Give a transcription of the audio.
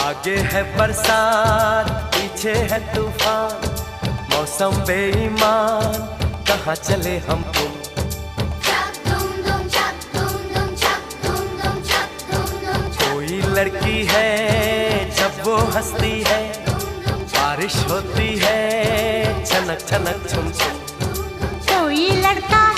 आगे है बरसात, पीछे है तूफान, मौसम बेईमान, कहाँ चले हम तुम। कोई लड़की है जब वो हंसती है, बारिश होती है छनक छनक छुम छुम। कोई लड़का